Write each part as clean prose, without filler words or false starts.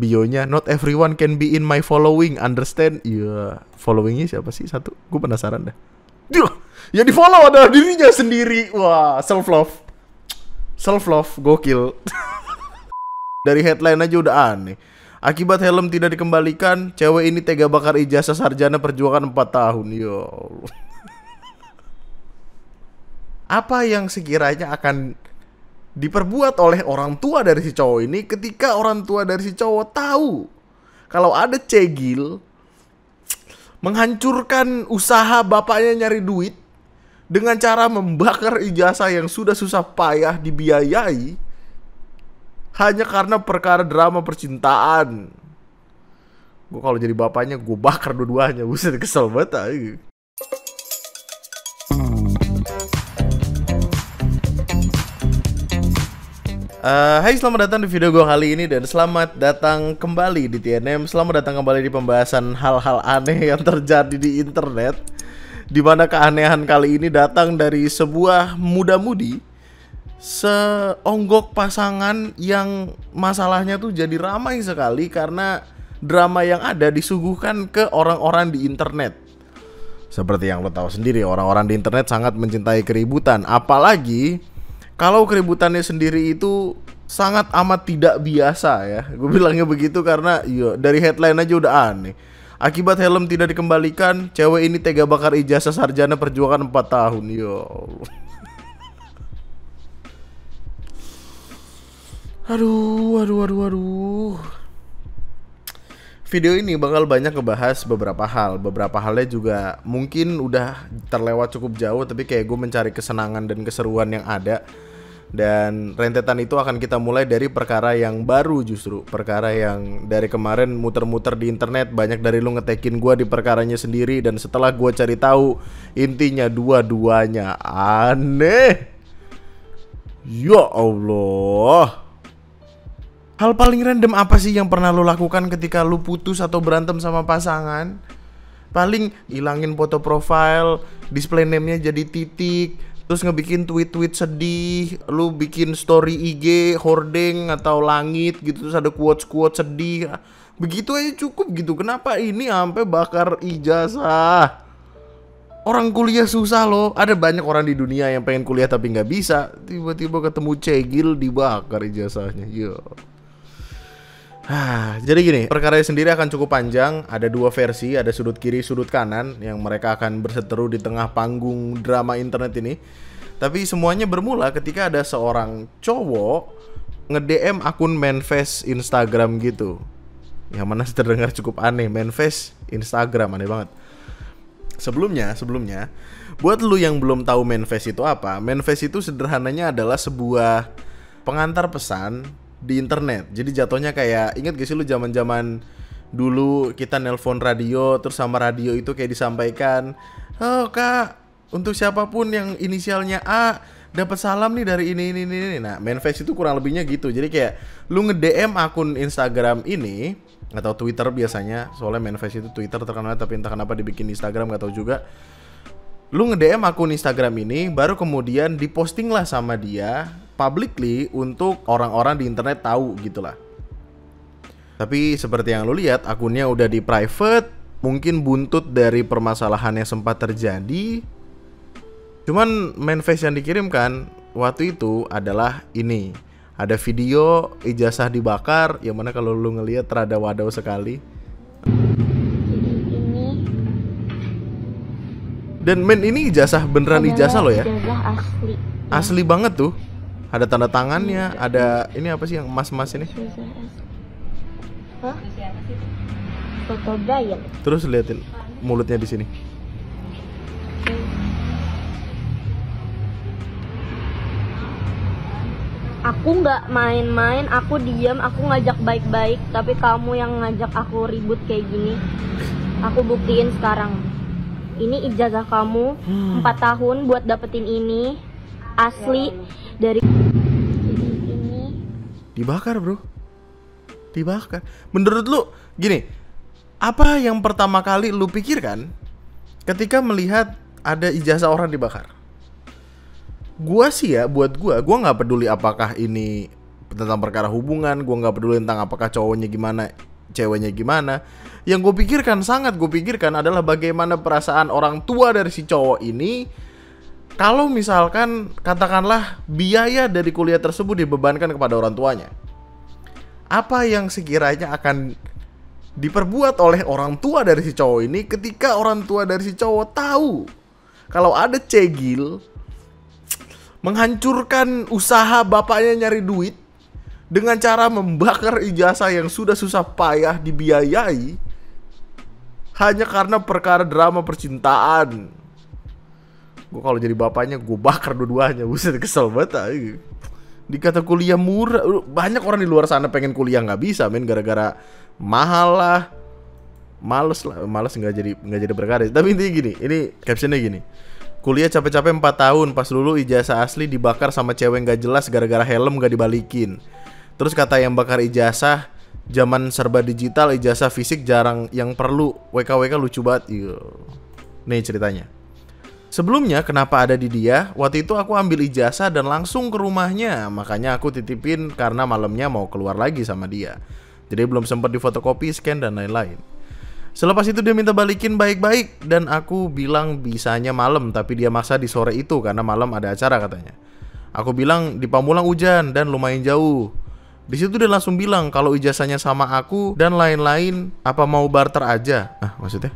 bionya not everyone can be in my following, understand? Iya, followingnya siapa sih satu? Gue penasaran dah. Yang di follow adalah dirinya sendiri. Wah, self love gokil. Dari headline aja udah aneh. Akibat helm tidak dikembalikan, cewek ini tega bakar ijazah sarjana perjuangan 4 tahun. Ya Allah. Apa yang sekiranya akan diperbuat oleh orang tua dari si cowok ini ketika orang tua dari si cowok tahu kalau ada cegil menghancurkan usaha bapaknya nyari duit dengan cara membakar ijazah yang sudah susah payah dibiayai hanya karena perkara drama percintaan. Gue kalau jadi bapaknya gue bakar dua-duanya. Buset, kesel banget aja. Hai, selamat datang di video gue kali ini dan selamat datang kembali di TNM. Selamat datang kembali di pembahasan hal-hal aneh yang terjadi di internet, di mana keanehan kali ini datang dari sebuah muda-mudi seonggok pasangan yang masalahnya tuh jadi ramai sekali karena drama yang ada disuguhkan ke orang-orang di internet. Seperti yang lo tahu sendiri, orang-orang di internet sangat mencintai keributan, apalagi kalau keributannya sendiri itu sangat amat tidak biasa ya. Gue bilangnya begitu karena dari headline aja udah aneh. Akibat helm tidak dikembalikan, cewek ini tega bakar ijazah sarjana perjuangan 4 tahun. Ya Allah. Aduh. Video ini bakal banyak ngebahas beberapa hal. Beberapa halnya juga mungkin udah terlewat cukup jauh, tapi kayak gue mencari kesenangan dan keseruan yang ada. Dan rentetan itu akan kita mulai dari perkara yang baru, justru perkara yang dari kemarin muter-muter di internet. Banyak dari lu ngetekin gue di perkaranya sendiri, dan setelah gue cari tahu, intinya dua-duanya aneh. Ya Allah. Hal paling random apa sih yang pernah lo lakukan ketika lo putus atau berantem sama pasangan? Paling hilangin foto profile, display name-nya jadi titik, terus ngebikin tweet-tweet sedih, lo bikin story IG, hordeng atau langit gitu, terus ada quotes-quotes sedih. Begitu aja cukup gitu. Kenapa ini sampai bakar ijazah? Orang kuliah susah loh. Ada banyak orang di dunia yang pengen kuliah tapi nggak bisa. Tiba-tiba ketemu cegil dibakar ijazahnya. Yo. Jadi gini, perkaranya sendiri akan cukup panjang. Ada dua versi, ada sudut kiri, sudut kanan, yang mereka akan berseteru di tengah panggung drama internet ini. Tapi semuanya bermula ketika ada seorang cowok nge-DM akun manifest Instagram gitu. Yang mana terdengar cukup aneh, manifest Instagram, aneh banget. Sebelumnya, buat lu yang belum tahu manifest itu apa, manifest itu sederhananya adalah sebuah pengantar pesan di internet. Jadi jatuhnya kayak, ingat gak sih lu zaman-zaman dulu kita nelpon radio, terus sama radio itu kayak disampaikan, "Oh kak, untuk siapapun yang inisialnya A dapat salam nih dari ini." Nah, manifest itu kurang lebihnya gitu. Jadi kayak lu nge-DM akun Instagram ini atau Twitter biasanya, soalnya manifest itu Twitter terkenal, tapi entah kenapa dibikin Instagram gak tahu juga. Lu nge-DM akun Instagram ini, baru kemudian diposting lah sama dia publicly untuk orang-orang di internet tahu gitulah. Tapi seperti yang lu lihat, akunnya udah di private, mungkin buntut dari permasalahan yang sempat terjadi. Cuman manifest yang dikirimkan waktu itu adalah ini. Ada video ijazah dibakar, yang mana kalau lu ngelihat rada wadaw sekali. Dan men, ini ijazah beneran ijazah loh ya. Ijazah asli. Asli banget tuh. Ada tanda tangannya, ada ini apa sih yang emas-emas ini? Hah? Foto gayel. Terus liatin mulutnya di sini. Aku nggak main-main, aku diam, aku ngajak baik-baik, tapi kamu yang ngajak aku ribut kayak gini. Aku buktiin sekarang. Ini ijazah kamu 4 tahun buat dapetin ini asli dari ini. Dibakar bro, dibakar. Menurut lu gini, apa yang pertama kali lu pikirkan ketika melihat ada ijazah orang dibakar? Gua sih ya, buat gua nggak peduli apakah ini tentang perkara hubungan, gue nggak peduli tentang apakah cowoknya gimana, ceweknya gimana. Yang gue pikirkan, sangat gue pikirkan adalah bagaimana perasaan orang tua dari si cowok ini kalau misalkan katakanlah biaya dari kuliah tersebut dibebankan kepada orang tuanya. Apa yang sekiranya akan diperbuat oleh orang tua dari si cowok ini ketika orang tua dari si cowok tahu kalau ada cegil menghancurkan usaha bapaknya nyari duit dengan cara membakar ijazah yang sudah susah payah dibiayai hanya karena perkara drama percintaan. Gue kalau jadi bapaknya gue bakar dua-duanya. Buset, kesel banget aja. Dikata kuliah murah, banyak orang di luar sana pengen kuliah nggak bisa, men, gara-gara mahal lah, males nggak jadi berkarya. Tapi intinya gini, ini captionnya gini. Kuliah capek-capek 4 tahun, pas dulu ijazah asli dibakar sama cewek nggak jelas gara-gara helm nggak dibalikin. Terus kata yang bakar ijazah, zaman serba digital, ijazah fisik jarang yang perlu. WKWK lucu banget. Iyo. Nih ceritanya. Sebelumnya kenapa ada di dia? Waktu itu aku ambil ijazah dan langsung ke rumahnya. Makanya aku titipin karena malamnya mau keluar lagi sama dia. Jadi belum sempat difotokopi, scan dan lain-lain. Selepas itu dia minta balikin baik-baik dan aku bilang bisanya malam, tapi dia maksa di sore itu karena malam ada acara katanya. Aku bilang di Pamulang hujan dan lumayan jauh. Di situ dia langsung bilang kalau ijazahnya sama aku dan lain-lain, apa mau barter aja? Maksudnya?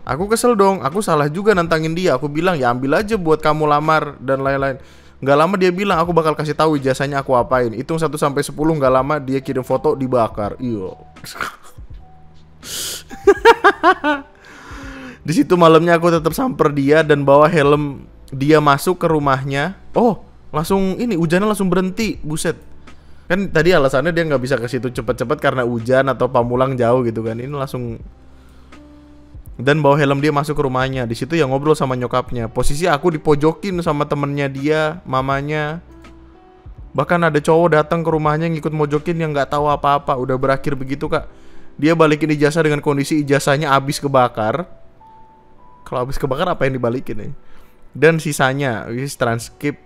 Aku kesel dong, aku salah juga nantangin dia. Aku bilang ya ambil aja buat kamu lamar dan lain-lain. Gak lama dia bilang aku bakal kasih tahu ijazahnya aku apain. Hitung 1 sampai 10, gak lama dia kirim foto dibakar. Iyo. Di situ malamnya aku tetap samper dia dan bawa helm. Dia masuk ke rumahnya. Oh, langsung ini hujannya langsung berhenti. Buset. Kan tadi alasannya dia nggak bisa ke situ cepet-cepet karena hujan atau Pamulang jauh gitu kan. Ini langsung. Dan bawa helm dia masuk ke rumahnya. Di situ yang ngobrol sama nyokapnya. Posisi aku dipojokin sama temennya dia, mamanya. Bahkan ada cowok datang ke rumahnya ngikut mojokin yang nggak tahu apa-apa. Udah berakhir begitu, Kak. Dia balikin ijazah dengan kondisi ijazahnya habis kebakar. Kalau habis kebakar apa yang dibalikin nih? Dan sisanya, transkrip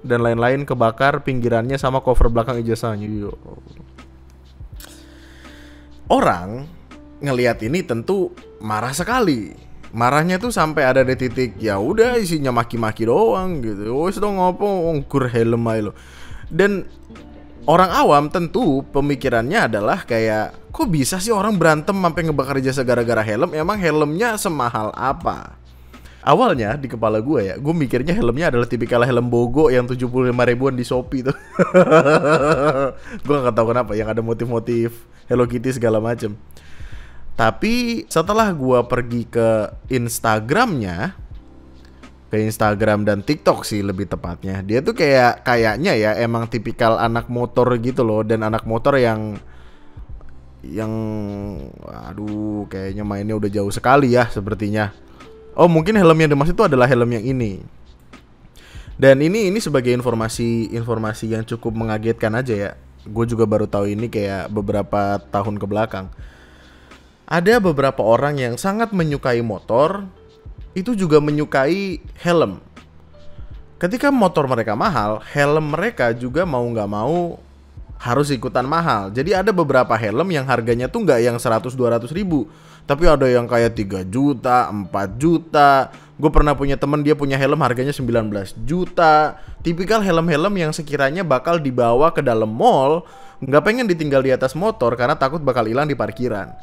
dan lain-lain kebakar pinggirannya sama cover belakang ijazahnya. Orang ngelihat ini tentu marah sekali. Marahnya tuh sampai ada di titik ya udah isinya maki-maki doang gitu. Wes dong ngopo ngkur helm ae lo. Dan orang awam tentu pemikirannya adalah kayak kok bisa sih orang berantem sampai ngebakar ijazah gara-gara helm? Emang helmnya semahal apa? Awalnya di kepala gue ya, gue mikirnya helmnya adalah tipikal helm Bogo yang 75 ribuan di Shopee tuh. Gue gak tahu kenapa yang ada motif-motif Hello Kitty segala macem. Tapi setelah gue pergi ke Instagramnya, ke Instagram dan TikTok sih lebih tepatnya, dia tuh kayaknya ya emang tipikal anak motor gitu loh. Dan anak motor yang aduh kayaknya mainnya udah jauh sekali ya sepertinya. Oh mungkin helm yang dimaksud itu adalah helm yang ini. Dan ini sebagai informasi yang cukup mengagetkan aja ya. Gue juga baru tahu ini kayak beberapa tahun ke belakang. Ada beberapa orang yang sangat menyukai motor, itu juga menyukai helm. Ketika motor mereka mahal, helm mereka juga mau nggak mau harus ikutan mahal. Jadi ada beberapa helm yang harganya tuh nggak yang 100-200 ribu, tapi ada yang kayak 3 juta, 4 juta. Gue pernah punya temen dia punya helm harganya 19 juta. Tipikal helm-helm yang sekiranya bakal dibawa ke dalam mall, nggak pengen ditinggal di atas motor karena takut bakal hilang di parkiran.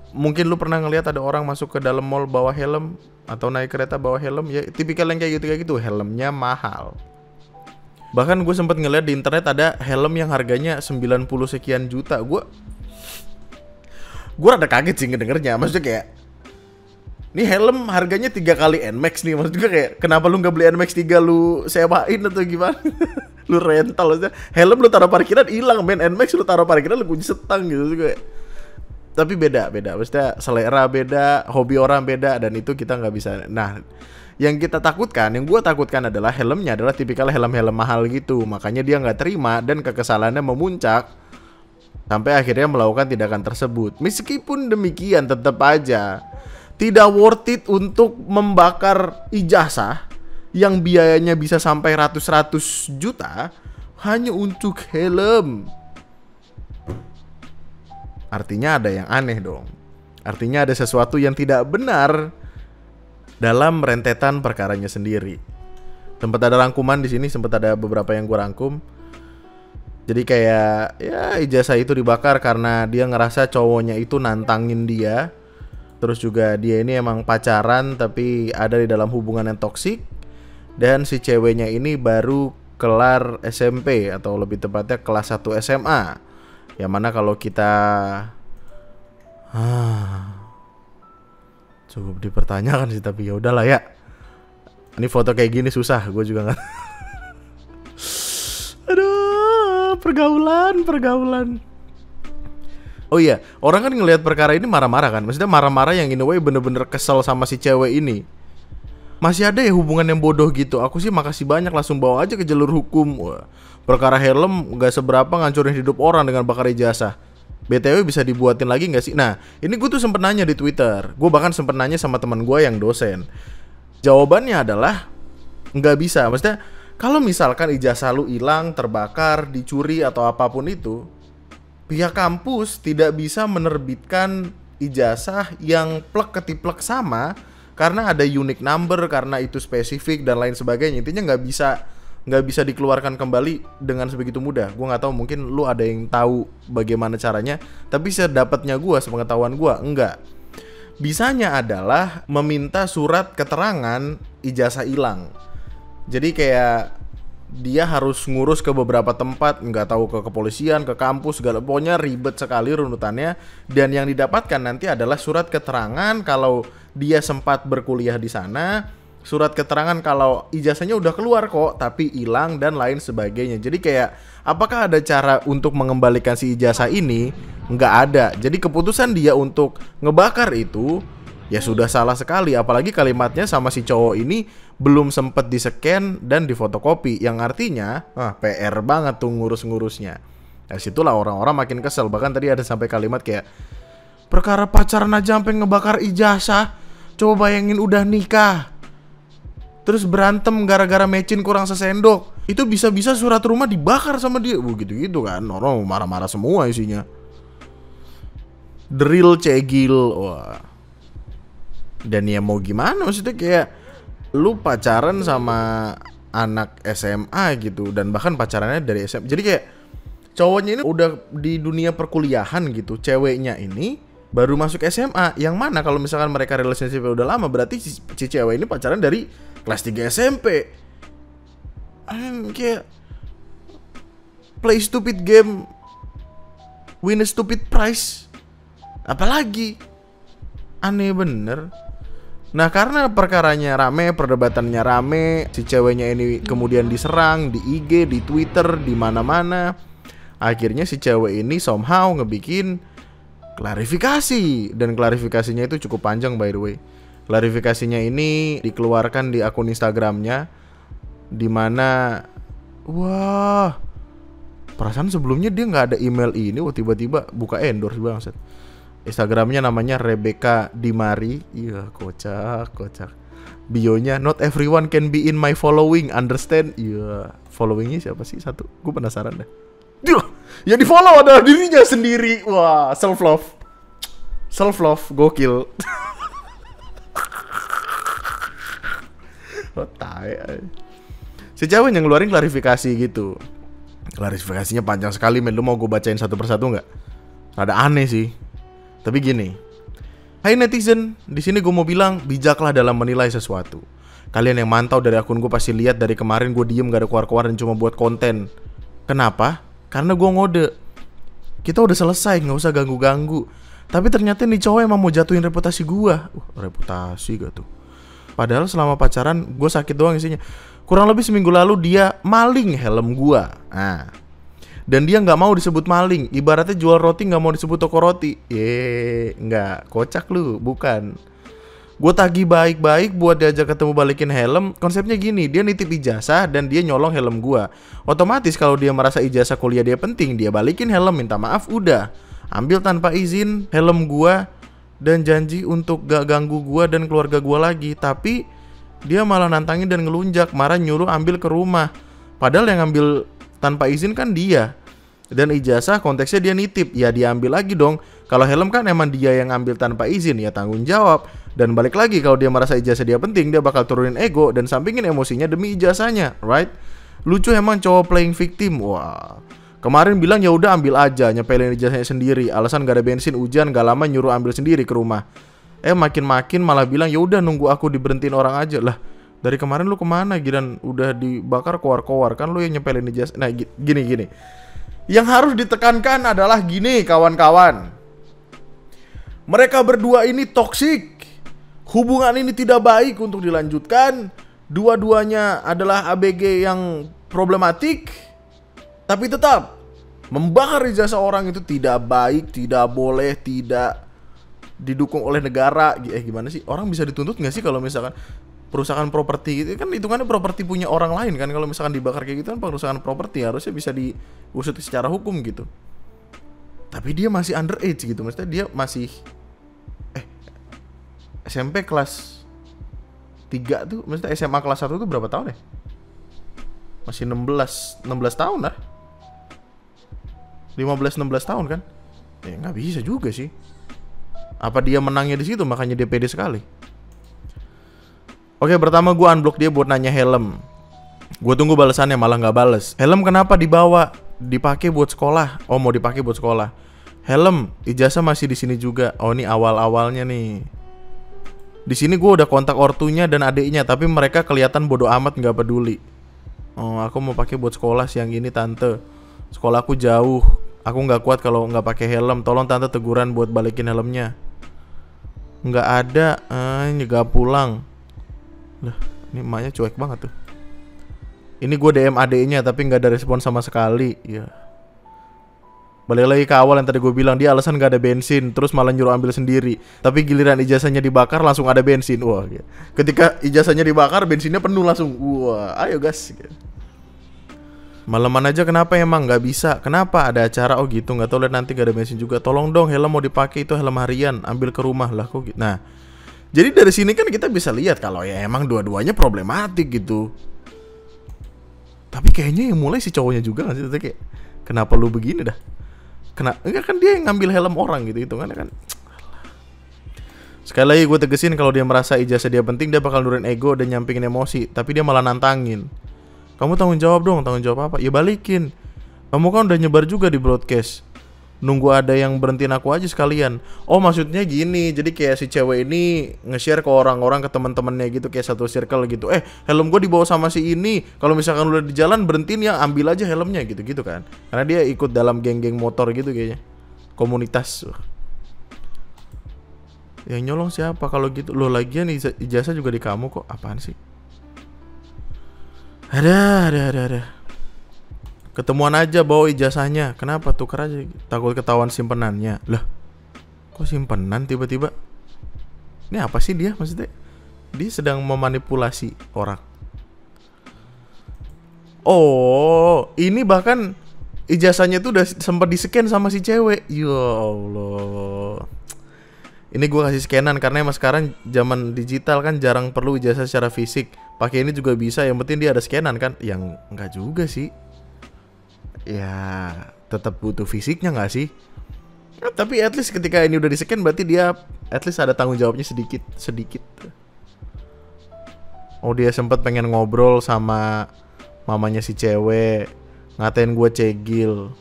Mungkin lu pernah ngelihat ada orang masuk ke dalam mall bawa helm atau naik kereta bawa helm, ya tipikal yang kayak gitu, helmnya mahal. Bahkan gue sempat ngeliat di internet ada helm yang harganya 90 sekian juta. Gue rada kaget sih ngedengernya. Maksudnya kayak ini helm harganya 3 kali NMAX nih. Maksudnya kayak kenapa lu gak beli NMAX 3 lu sewain atau gimana? Lu rental aja. Helm lu taruh parkiran hilang, men. NMAX lu taruh parkiran lu kunci setang gitu kayak. Tapi beda. Maksudnya selera beda, hobi orang beda, dan itu kita nggak bisa. Nah, yang gue takutkan adalah helmnya adalah tipikal helm-helm mahal gitu. Makanya dia nggak terima dan kekesalannya memuncak sampai akhirnya melakukan tindakan tersebut. Meskipun demikian tetap aja tidak worth it untuk membakar ijazah yang biayanya bisa sampai ratus-ratus juta hanya untuk helm. Artinya ada yang aneh dong. Artinya ada sesuatu yang tidak benar dalam rentetan perkaranya sendiri. Sempat ada rangkuman di sini, sempat ada beberapa yang gue rangkum. Jadi kayak ya ijazah itu dibakar karena dia ngerasa cowoknya itu nantangin dia. Terus juga dia ini emang pacaran tapi ada di dalam hubungan yang toksik. Dan si ceweknya ini baru kelar SMP atau lebih tepatnya kelas 1 SMA. Yang mana kalau kita cukup dipertanyakan sih, tapi ya udahlah ya. Ini foto kayak gini susah, gue juga nggak. Aduh, pergaulan. Oh iya, orang kan ngelihat perkara ini marah-marah kan. Maksudnya marah-marah yang in a way bener-bener kesel sama si cewek ini. Masih ada ya hubungan yang bodoh gitu. Aku sih makasih banyak, langsung bawa aja ke jalur hukum. Wah, perkara helm gak seberapa ngancurin hidup orang dengan bakar ijazah. BTW bisa dibuatin lagi gak sih? Nah, ini gue tuh sempet nanya di Twitter. Gue bahkan sempet nanya sama teman gue yang dosen. Jawabannya adalah nggak bisa. Maksudnya kalau misalkan ijazah lu hilang, terbakar, dicuri atau apapun itu, pihak kampus tidak bisa menerbitkan ijazah yang plek ketiplek sama karena ada unique number, karena itu spesifik dan lain sebagainya. Intinya nggak bisa dikeluarkan kembali dengan sebegitu mudah. Gue nggak tahu, mungkin lu ada yang tahu bagaimana caranya. Tapi sedapatnya gue, sepengetahuan gue, enggak. Bisanya adalah meminta surat keterangan ijazah hilang. Jadi kayak dia harus ngurus ke beberapa tempat, nggak tahu ke kepolisian, ke kampus, segala pokoknya ribet sekali runutannya. Dan yang didapatkan nanti adalah surat keterangan kalau dia sempat berkuliah di sana, surat keterangan kalau ijazahnya udah keluar kok tapi hilang dan lain sebagainya. Jadi kayak apakah ada cara untuk mengembalikan si ijazah ini? Nggak ada. Jadi keputusan dia untuk ngebakar itu ya sudah salah sekali. Apalagi kalimatnya sama si cowok ini belum sempet di-scan dan difotokopi, yang artinya PR banget tuh ngurus-ngurusnya. Dari situlah orang-orang makin kesel. Bahkan tadi ada sampai kalimat kayak perkara pacaran aja sampai ngebakar ijazah. Coba bayangin udah nikah terus berantem gara-gara mecin kurang sesendok. Itu bisa-bisa surat rumah dibakar sama dia. Gitu-gitu kan. Orang marah-marah semua isinya. Drill cegil. Wah. Dan ya mau gimana, maksudnya kayak lu pacaran sama anak SMA gitu, dan bahkan pacarannya dari SMA. Jadi kayak cowoknya ini udah di dunia perkuliahan gitu, ceweknya ini baru masuk SMA. Yang mana kalau misalkan mereka relationship udah lama, berarti si cewek ini pacaran dari kelas 3 SMP. Kayak play stupid game, win a stupid prize. Apalagi aneh bener. Nah karena perkaranya rame, perdebatannya rame, si ceweknya ini kemudian diserang di IG, di Twitter, di mana-mana. Akhirnya si cewek ini somehow ngebikin klarifikasi, dan klarifikasinya itu cukup panjang by the way. Klarifikasinya ini dikeluarkan di akun Instagramnya, dimana wah, perasaan sebelumnya dia nggak ada email ini, tiba-tiba buka endorse banget. Instagramnya namanya Rebecca Dimari. Iya, kocak. Bionya not everyone can be in my following, understand? Iya, followingnya siapa sih satu? Gue penasaran deh. Yang di follow adalah dirinya sendiri. Wah, self love gokil. Si cewek yang ngeluarin klarifikasi gitu. Klarifikasinya panjang sekali, men. Lu mau gue bacain satu persatu nggak? Rada aneh sih. Tapi gini, hai netizen, di sini gue mau bilang bijaklah dalam menilai sesuatu. Kalian yang mantau dari akun gue pasti lihat dari kemarin gue diem gak ada keluar-keluar dan cuma buat konten. Kenapa? Karena gue ngode. Kita udah selesai, gak usah ganggu-ganggu. Tapi ternyata nih cowok emang mau jatuhin reputasi gue. Reputasi gak tuh? Padahal selama pacaran gue sakit doang isinya. Kurang lebih seminggu lalu dia maling helm gue. Dan dia gak mau disebut maling. Ibaratnya jual roti gak mau disebut toko roti. Enggak, kocak lu, bukan. Gue tagih baik-baik buat diajak ketemu balikin helm. Konsepnya gini, dia nitip ijazah dan dia nyolong helm gue. Otomatis kalau dia merasa ijazah kuliah dia penting, dia balikin helm, minta maaf, udah. Ambil tanpa izin helm gue dan janji untuk gak ganggu gue dan keluarga gue lagi. Tapi dia malah nantangin dan ngelunjak, marah nyuruh ambil ke rumah. Padahal yang ngambil tanpa izin kan dia. Dan ijazah konteksnya dia nitip, ya diambil lagi dong. Kalau helm kan emang dia yang ngambil tanpa izin, ya tanggung jawab. Dan balik lagi, kalau dia merasa ijazah dia penting, dia bakal turunin ego dan sampingin emosinya demi ijazahnya, right? Lucu emang cowok playing victim. Wah, kemarin bilang ya udah ambil aja, nyepelin ijazahnya sendiri. Alasan gak ada bensin, hujan, gak lama nyuruh ambil sendiri ke rumah. Makin-makin malah bilang ya udah nunggu aku diberhentiin orang aja lah. Dari kemarin lu kemana? Giran udah dibakar kowar-kowar, kan lu yang nyepelin ijazah. Nah gini. Yang harus ditekankan adalah gini kawan-kawan. Mereka berdua ini toksik. Hubungan ini tidak baik untuk dilanjutkan. Dua-duanya adalah ABG yang problematik. Tapi tetap membakar ijazah orang itu tidak baik, tidak boleh, tidak didukung oleh negara. Gimana sih? Orang bisa dituntut nggak sih kalau misalkan perusahaan properti itu kan hitungannya properti punya orang lain kan? Kalau misalkan dibakar kayak gitu kan perusahaan properti harusnya bisa diusut secara hukum gitu. Tapi dia masih underage gitu, maksudnya dia masih SMP kelas 3 tuh, maksudnya SMA kelas 1 tuh berapa tahun ya? Masih 16 tahun lah. 15-16 tahun kan? Ya nggak bisa juga sih. Apa dia menangnya di situ makanya dia pede sekali? Oke, pertama gue unblock dia buat nanya helm. Gue tunggu balasannya, malah nggak bales. Helm kenapa dibawa? Dipakai buat sekolah. Oh, mau dipakai buat sekolah. Helm, ijazah masih di sini juga. Oh, ini awal-awalnya nih. Di sini gue udah kontak ortunya dan adiknya, tapi mereka kelihatan bodoh amat, nggak peduli. Oh, aku mau pakai buat sekolah siang ini tante. Sekolah aku jauh. Aku nggak kuat kalau nggak pakai helm. Tolong tante teguran buat balikin helmnya. Nggak ada, nggak pulang. Lah, ini emaknya cuek banget tuh. Ini gue DM adiknya tapi nggak ada respon sama sekali. Ya. Balik lagi ke awal yang tadi gue bilang, dia alasan nggak ada bensin, terus malah nyuruh ambil sendiri. Tapi giliran ijazahnya dibakar langsung ada bensin. Wah, ya. Ketika ijazahnya dibakar bensinnya penuh langsung. Wah, ayo gas. Malaman aja kenapa emang nggak bisa? Kenapa ada acara? Oh gitu, nggak tahu lihat nanti nggak ada bensin juga. Tolong dong helm mau dipakai, itu helm harian, ambil ke rumah lah kok. Nah. Jadi dari sini kan kita bisa lihat kalau ya emang dua-duanya problematik gitu. Tapi kayaknya yang mulai si cowoknya juga nggak sih? Kayak kenapa lu begini dah? Enggak kan dia yang ngambil helm orang gitu kan? Sekali lagi gue tegesin kalau dia merasa ijazah dia penting, dia bakal nurunin ego dan nyampingin emosi. Tapi dia malah nantangin. Kamu tanggung jawab dong, tanggung jawab apa? Ya balikin. Kamu kan udah nyebar juga di broadcast. Nunggu ada yang berhentiin aku aja sekalian. Oh maksudnya gini, jadi kayak si cewek ini nge-share ke orang-orang, ke teman-temannya gitu, kayak satu circle gitu. Helm gue dibawa sama si ini. Kalau misalkan udah di jalan berhentiin ya ambil aja helmnya gitu kan. Karena dia ikut dalam geng-geng motor gitu kayaknya. Komunitas. Yang nyolong siapa kalau gitu? Lo lagian ijazah juga di kamu kok. Apaan sih? Ada. Ketemuan aja bawa ijazahnya. Kenapa? Tukar aja. Takut ketahuan simpenannya. Lah, kok simpenan tiba-tiba? Ini apa sih dia maksudnya? Dia sedang memanipulasi orang. Oh, ini bahkan ijazahnya tuh udah sempat di-scan sama si cewek. Ya Allah. Ini gue kasih scanan karena emang sekarang zaman digital kan jarang perlu ijazah secara fisik. Pakai ini juga bisa, yang penting dia ada scanan kan. Yang enggak juga sih. Ya tetap butuh fisiknya gak sih? Ya, tapi at least ketika ini udah di-scan berarti dia at least ada tanggung jawabnya sedikit. Oh dia sempat pengen ngobrol sama mamanya si cewek, ngatain gue cegil.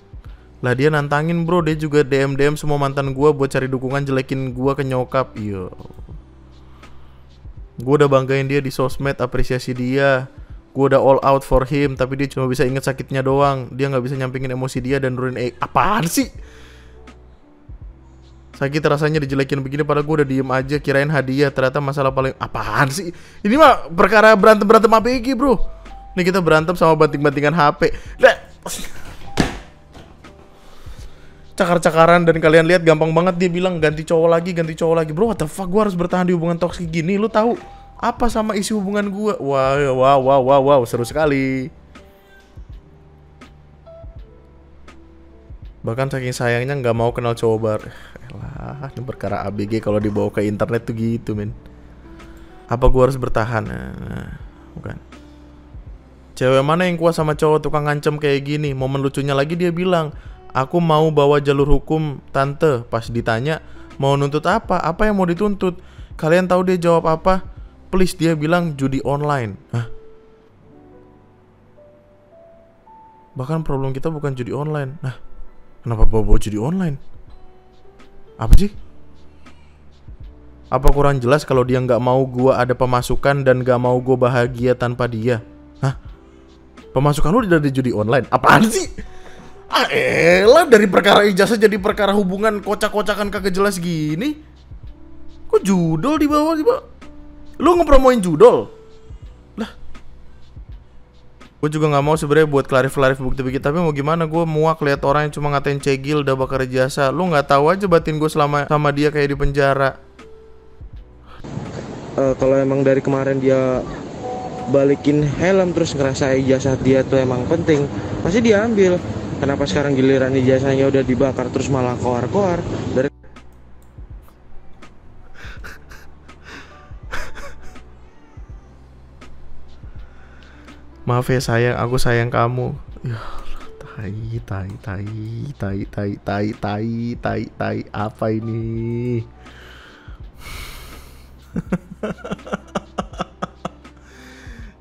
Lah dia nantangin bro, dia juga DM semua mantan gue buat cari dukungan, jelekin gue ke nyokap. Iya. Gue udah banggain dia di sosmed, apresiasi dia. Gue udah all out for him, tapi dia cuma bisa inget sakitnya doang. Dia gak bisa nyampingin emosi dia dan nurunin apaan sih? Sakit rasanya dijelekin begini, padahal gue udah diem aja, kirain hadiah. Ternyata masalah paling... Apaan sih? Ini mah perkara berantem APG bro. Nih kita berantem sama banting-bantingan HP. Cakar-cakaran, dan kalian lihat gampang banget dia bilang ganti cowok lagi. Bro, what the fuck, gue harus bertahan di hubungan toksik gini. Lu tahu apa sama isi hubungan gue? Wow, seru sekali. Bahkan saking sayangnya nggak mau kenal cowok baru. Elah, ini perkara ABG kalau dibawa ke internet tuh gitu men. Apa gue harus bertahan? Bukan. Cewek mana yang kuat sama cowok tukang ngancem kayak gini? Momen lucunya lagi dia bilang, aku mau bawa jalur hukum tante. Pas ditanya, mau nuntut apa? Apa yang mau dituntut? Kalian tahu dia jawab apa? Please, dia bilang judi online. Hah? Bahkan problem kita bukan judi online. Nah, kenapa bawa judi online? Apa sih? Apa kurang jelas kalau dia nggak mau gua ada pemasukan dan nggak mau gua bahagia tanpa dia? Hah? Pemasukan lu dari judi online? Apaan sih? Ah elah, dari perkara ijazah jadi perkara hubungan kocak-kocakan kagak jelas gini. Kok judol di bawah? Lu ngepromoin judol? Lah. Gue juga gak mau sebenarnya buat clarif bukti-bukti, tapi mau gimana, gue muak lihat orang yang cuma ngatain cegil udah bakar ijazah. Lu gak tahu aja batin gue selama sama dia kayak di penjara. Kalau emang dari kemarin dia balikin helm terus ngerasa ijazah dia tuh emang penting, pasti dia ambil. Kenapa sekarang giliran ijazahnya udah dibakar terus malah koar-koar? Dari Maaf ya sayang, aku sayang kamu. Ya tai apa ini?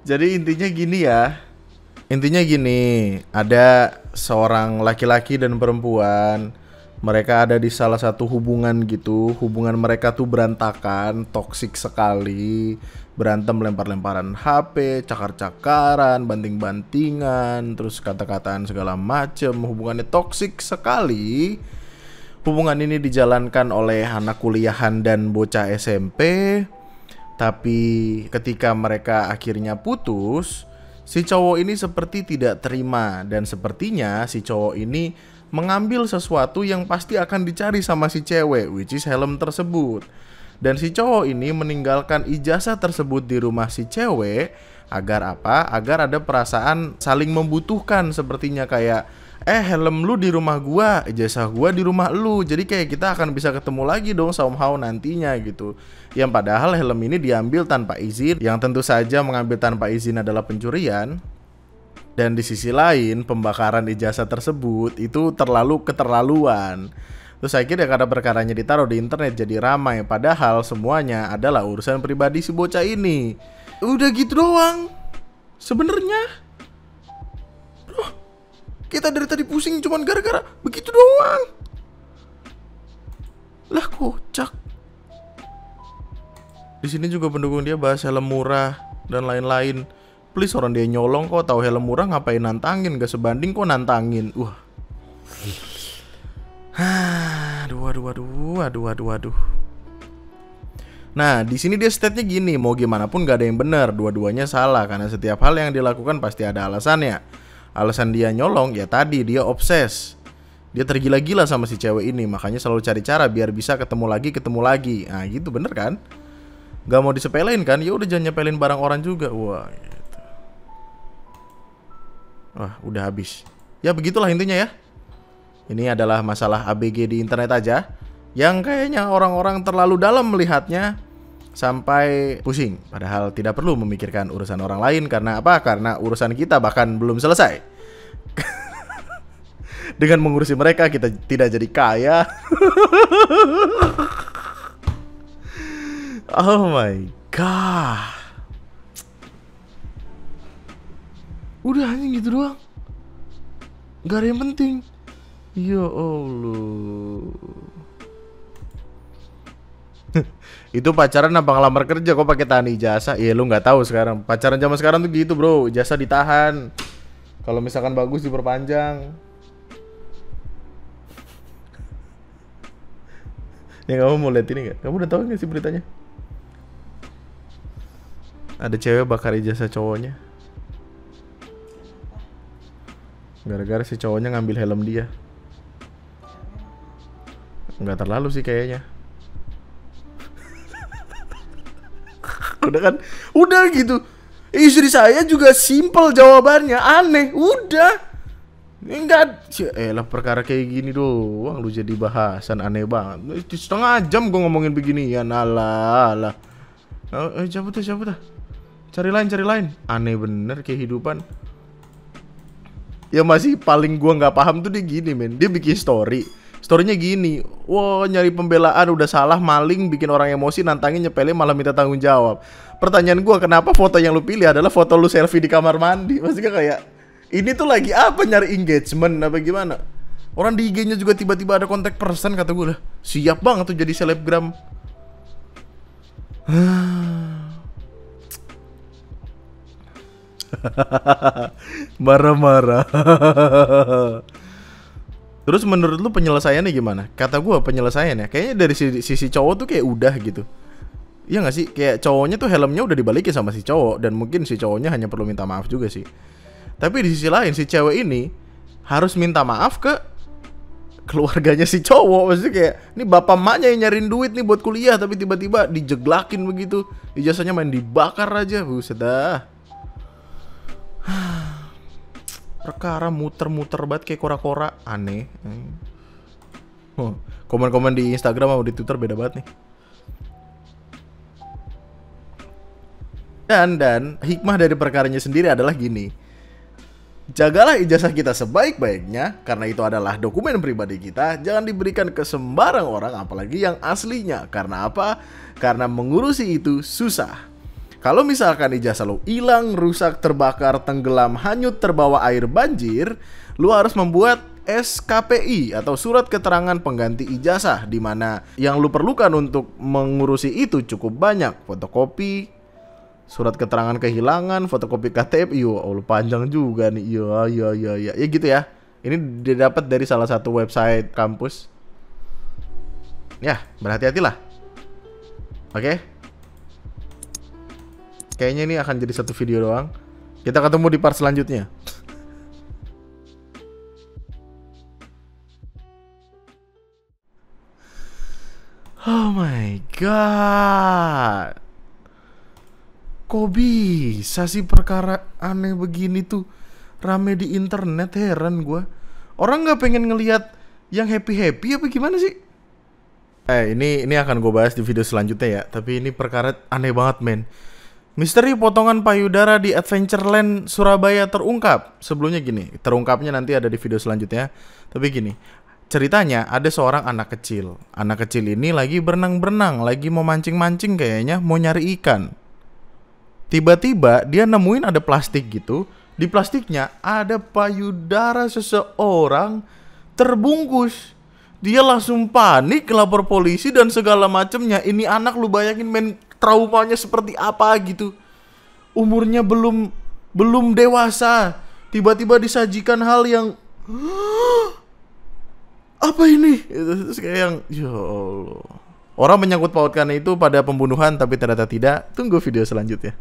Jadi intinya gini, ada seorang laki-laki dan perempuan. Mereka ada di salah satu hubungan gitu. Hubungan mereka tuh berantakan, toksik sekali. Berantem, lempar-lemparan HP, cakar-cakaran, banting-bantingan, terus kata-kataan segala macem. Hubungannya toksik sekali. Hubungan ini dijalankan oleh anak kuliahan dan bocah SMP. Tapi ketika mereka akhirnya putus, si cowok ini seperti tidak terima. Dan sepertinya si cowok ini mengambil sesuatu yang pasti akan dicari sama si cewek, which is helm tersebut. Dan si cowok ini meninggalkan ijazah tersebut di rumah si cewek. Agar apa? Agar ada perasaan saling membutuhkan. Sepertinya kayak, helm lu di rumah gua, ijazah gua di rumah lu. Jadi kayak kita akan bisa ketemu lagi dong somehow nantinya gitu. Yang padahal helm ini diambil tanpa izin. Yang tentu saja mengambil tanpa izin adalah pencurian. Dan di sisi lain, pembakaran ijazah tersebut itu terlalu keterlaluan. Terus akhirnya karena perkaranya ditaruh di internet jadi ramai. Padahal semuanya adalah urusan pribadi si bocah ini. Udah gitu doang sebenarnya. Bro, kita dari tadi pusing cuman gara-gara begitu doang. Lah kocak. Di sini juga pendukung dia bahas helm murah dan lain-lain. Please, orang dia nyolong kok, tahu helm murah ngapain nantangin, gak sebanding kok nantangin. Aduh. Nah, di sini dia state-nya gini, mau gimana pun gak ada yang benar, dua-duanya salah karena setiap hal yang dilakukan pasti ada alasannya. Alasan dia nyolong ya tadi dia obses. Dia tergila-gila sama si cewek ini, makanya selalu cari cara biar bisa ketemu lagi. Nah, gitu bener kan? Gak mau disepelein kan? Ya udah jangan nyepelin barang orang juga. Wah, gitu. Wah, udah habis. Ya begitulah intinya ya. Ini adalah masalah ABG di internet aja, yang kayaknya orang-orang terlalu dalam melihatnya sampai pusing. Padahal tidak perlu memikirkan urusan orang lain. Karena apa? Karena urusan kita bahkan belum selesai. Dengan mengurusi mereka kita tidak jadi kaya. Oh my god. Udah hanya gitu doang, gak ada yang penting. Ya Allah. Itu pacaran apa ngelamar kerja kok pakai tahan ijazah? Iya lu nggak tahu sekarang. Pacaran zaman sekarang tuh gitu bro, ijazah ditahan. Kalau misalkan bagus diperpanjang. Ya kamu mau lihat ini nggak? Kamu udah tahu nggak sih beritanya? Ada cewek bakar ijazah cowoknya. Gara-gara si cowoknya ngambil helm dia. Nggak terlalu sih kayaknya. Udah kan? Udah gitu. Istri saya juga simple jawabannya. Aneh. Udah. Enggak. Lah perkara kayak gini doang lu jadi bahasan aneh banget. Setengah jam gue ngomongin beginian. Alah. Cabut dah. Cari lain. Aneh bener kehidupan. Yang masih paling gua nggak paham tuh dia gini men. Dia bikin storynya gini. Wah, nyari pembelaan udah salah, maling, bikin orang emosi, nantangin, nyepelin, malah minta tanggung jawab. Pertanyaan gua, kenapa foto yang lu pilih adalah foto lu selfie di kamar mandi? Maksudnya kayak ini tuh lagi apa, nyari engagement apa gimana? Orang di IG-nya juga tiba-tiba ada kontak person, kata gue lah. Siap banget tuh jadi selebgram. Marah-marah. Terus menurut lu penyelesaiannya gimana? Kata gue penyelesaiannya kayaknya dari sisi cowok tuh kayak udah gitu. Iya gak sih? Kayak cowoknya tuh helmnya udah dibalikin sama si cowok. Dan mungkin si cowoknya hanya perlu minta maaf juga sih. Tapi di sisi lain si cewek ini harus minta maaf ke keluarganya si cowok. Maksudnya kayak ini bapak emaknya yang nyariin duit nih buat kuliah, tapi tiba-tiba dijeglakin begitu. Ijazahnya main dibakar aja. Buset dah. Perkara muter-muter banget kayak kora-kora. Aneh. Komen-komen di Instagram atau di Twitter beda banget nih. Dan hikmah dari perkaranya sendiri adalah gini. Jagalah ijazah kita sebaik-baiknya, karena itu adalah dokumen pribadi kita. Jangan diberikan ke sembarang orang, apalagi yang aslinya. Karena apa? Karena mengurusi itu susah. Kalau misalkan ijazah lo hilang, rusak, terbakar, tenggelam, hanyut, terbawa air banjir, lo harus membuat SKPI atau surat keterangan pengganti ijazah, di mana yang lo perlukan untuk mengurusi itu cukup banyak. Fotokopi, surat keterangan kehilangan, fotokopi KTP. Yo, Allah panjang juga nih. Ya gitu ya. Ini didapat dari salah satu website kampus. Ya, berhati-hatilah. Oke? Kayaknya ini akan jadi satu video doang. Kita ketemu di part selanjutnya. Oh my god. Kok bisa sih perkara aneh begini tuh rame di internet, heran gue. Orang nggak pengen ngelihat yang happy-happy apa gimana sih? Ini akan gue bahas di video selanjutnya ya. Tapi ini perkara aneh banget men. Misteri potongan payudara di Adventureland Surabaya terungkap. Sebelumnya gini, terungkapnya nanti ada di video selanjutnya. Tapi gini, ceritanya ada seorang anak kecil. Anak kecil ini lagi berenang-berenang, lagi mau mancing-mancing kayaknya, mau nyari ikan. Tiba-tiba dia nemuin ada plastik gitu. Di plastiknya ada payudara seseorang terbungkus. Dia langsung panik, lapor polisi dan segala macemnya. Ini anak lu bayangin men, traumanya seperti apa gitu. Umurnya belum dewasa, tiba-tiba disajikan hal yang apa ini? Terus kayak yang ya Allah. Orang menyangkut pautkan itu pada pembunuhan, tapi ternyata tidak. Tunggu video selanjutnya.